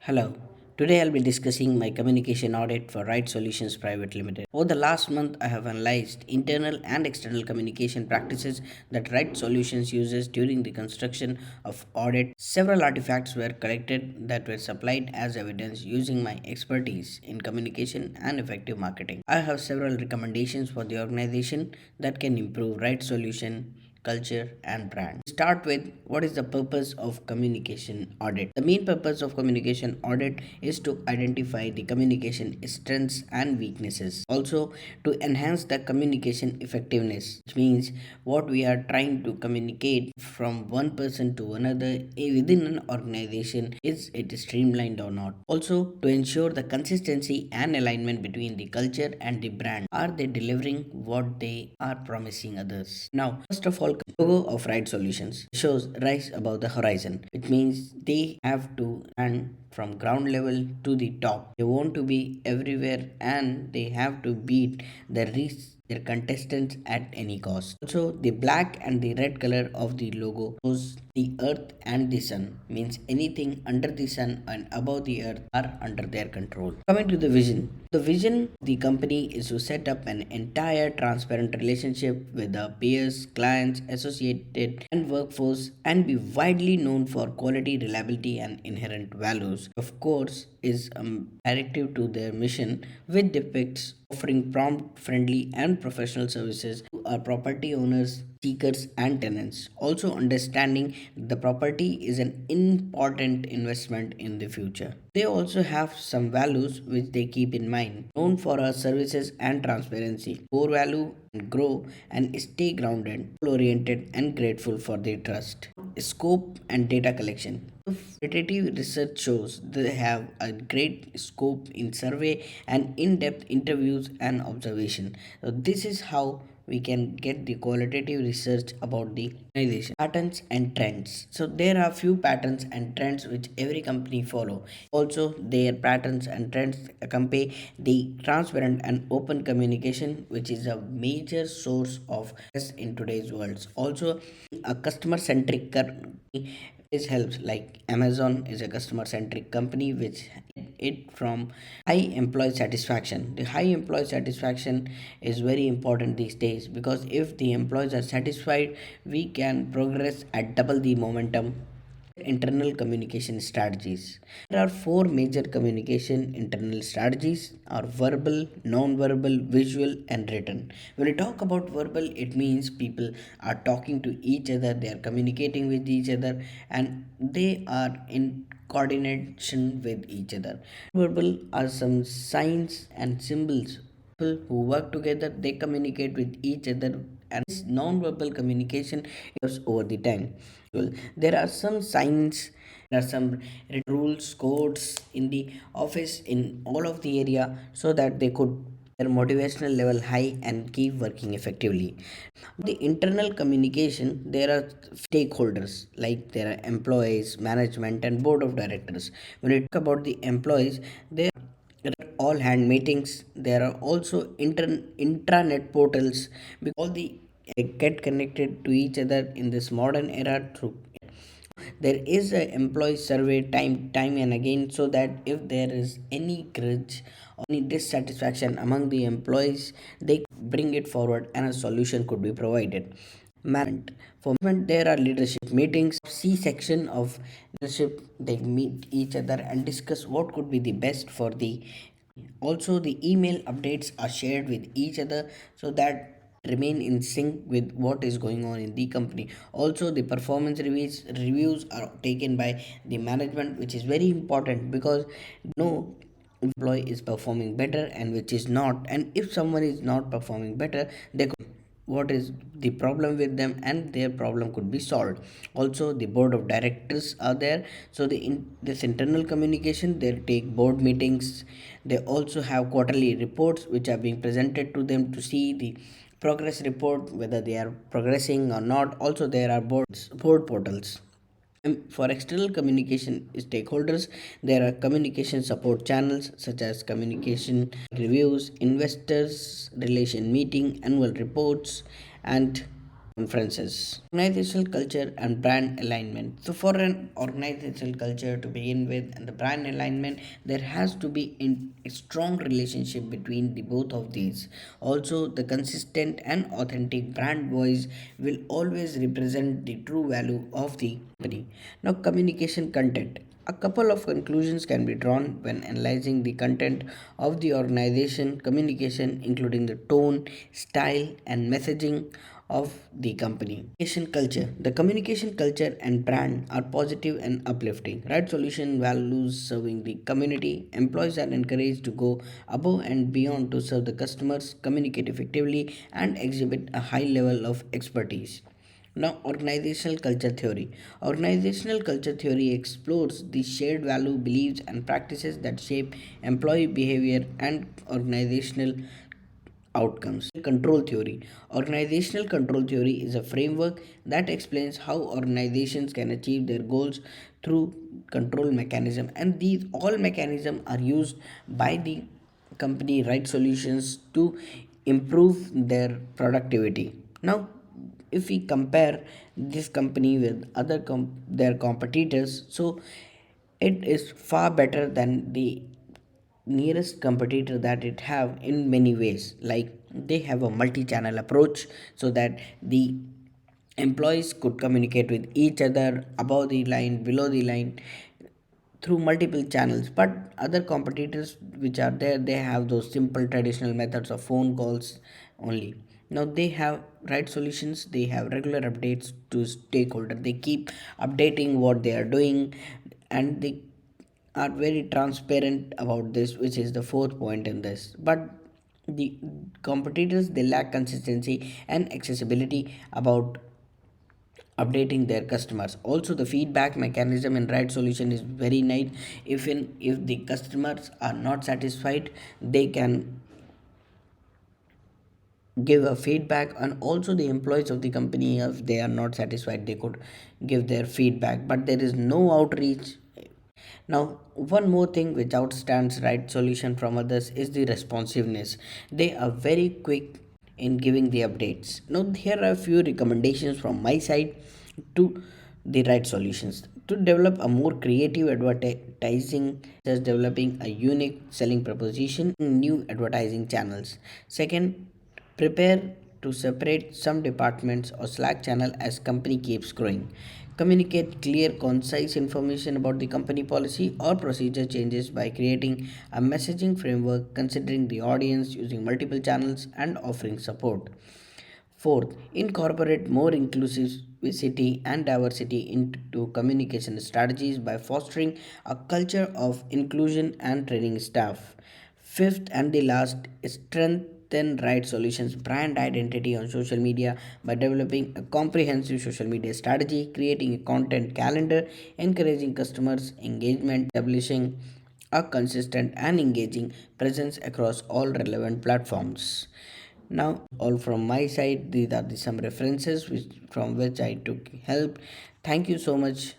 Hello. Today I'll be discussing my communication audit for Right Solutions Private Limited. Over the last month, I have analyzed internal and external communication practices that Right Solutions uses during the construction of audit. Several artifacts were collected that were supplied as evidence using my expertise in communication and effective marketing. I have several recommendations for the organization that can improve Right Solution culture, and brand. Start with what is the purpose of communication audit? The main purpose of communication audit is to identify the communication strengths and weaknesses. Also, to enhance the communication effectiveness, which means what we are trying to communicate from one person to another within an organization, is it streamlined or not? Also, to ensure the consistency and alignment between the culture and the brand. Are they delivering what they are promising others? Now, first of all, logo of Right Solutions shows rise above the horizon, which means they have to stand from ground level to the top. They want to be everywhere and they have to beat their contestants at any cost. Also, the black and the red color of the logo shows the earth and the sun, means anything under the sun and above the earth are under their control. Coming to the vision of the company is to set up an entire transparent relationship with the peers, clients, associated, and workforce and be widely known for quality, reliability, and inherent values. Of course, is directive to their mission, which depicts offering prompt, friendly, and professional services to our property owners, seekers, and tenants. Also, understanding the property is an important investment in the future. They also have some values which they keep in mind. Known for our services and transparency, core value and grow and stay grounded, oriented, and grateful for their trust. Scope and data collection. Qualitative research shows they have a great scope in survey and in-depth interviews and observation. So this is how we can get the qualitative research about the organization. Patterns and trends. So there are few patterns and trends which every company follow. Also, their patterns and trends accompany the transparent and open communication, which is a major source of success in today's world. Also, a customer centric this helps, like Amazon is a customer centric company which it from high employee satisfaction. The high employee satisfaction is very important these days, because if the employees are satisfied, we can progress at double the momentum. Internal communication strategies. There are four major communication internal strategies: are verbal, non-verbal, visual, and written. When we talk about verbal, it means people are talking to each other, they are communicating with each other, and they are in coordination with each other. Verbal are some signs and symbols. People who work together, they communicate with each other, and this non-verbal communication is over the time. Well, there are some signs, there are some rules, codes in the office, in all of the area, so that they could their motivational level high and keep working effectively. The internal communication, there are stakeholders, like there are employees, management, and board of directors. When we talk about the employees, there are all hand meetings. There are also intranet portals, because all the get connected to each other in this modern era through. There is a employee survey time and again, so that if there is any grudge or any dissatisfaction among the employees, they bring it forward and a solution could be provided. Management. For management, there are leadership meetings. C section of leadership, they meet each other and discuss what could be the best for the. Also, the email updates are shared with each other, so that remain in sync with what is going on in the company. Also, the performance reviews are taken by the management, which is very important, because no employee is performing better and which is not, and if someone is not performing better, they could what is the problem with them and their problem could be solved. Also, the board of directors are there, so this internal communication, they take board meetings. They also have quarterly reports which are being presented to them to see the progress report, whether they are progressing or not. Also, there are board portals. For external communication stakeholders, there are communication support channels such as communication reviews, investors relation meeting, annual reports, and conferences. Organizational culture and brand alignment. So, for an organizational culture to begin with and the brand alignment, there has to be a strong relationship between the both of these. Also, the consistent and authentic brand voice will always represent the true value of the company. Now, communication content. A couple of conclusions can be drawn when analyzing the content of the organization communication, including the tone, style, and messaging of the company. Communication culture. The communication culture and brand are positive and uplifting. Right solution values serving the community. Employees are encouraged to go above and beyond to serve the customers, communicate effectively, and exhibit a high level of expertise. Now, organizational culture theory. Organizational culture theory explores the shared value, beliefs, and practices that shape employee behavior and organizational outcomes. Control theory. Organizational control theory is a framework that explains how organizations can achieve their goals through control mechanism, and these all mechanisms are used by the company right solutions to improve their productivity. Now, if we compare this company with their competitors, so it is far better than the nearest competitor that it have in many ways. Like, they have a multi-channel approach so that the employees could communicate with each other above the line, below the line, through multiple channels. But other competitors which are there, they have those simple traditional methods of phone calls only. Now they have right solutions, they have regular updates to stakeholder, they keep updating what they are doing, and they are very transparent about this, which is the fourth point in this. But the competitors, they lack consistency and accessibility about updating their customers. Also, the feedback mechanism in right solution is very nice. If the customers are not satisfied, they can give a feedback, and also the employees of the company, if they are not satisfied, they could give their feedback, but there is no outreach. Now, one more thing which outstands right solution from others is the responsiveness. They are very quick in giving the updates. Now, here are a few recommendations from my side to the right solutions. To develop a more creative advertising, such as developing a unique selling proposition, new advertising channels. Second, prepare to separate some departments or Slack channel as company keeps growing. Communicate clear, concise information about the company policy or procedure changes by creating a messaging framework, considering the audience, using multiple channels, and offering support. Fourth, incorporate more inclusivity and diversity into communication strategies by fostering a culture of inclusion and training staff. Fifth and the last, strengthen right solutions brand identity on social media by developing a comprehensive social media strategy, creating a content calendar, encouraging customers engagement, establishing a consistent and engaging presence across all relevant platforms. Now, all from my side, these are some references from which I took help. Thank you so much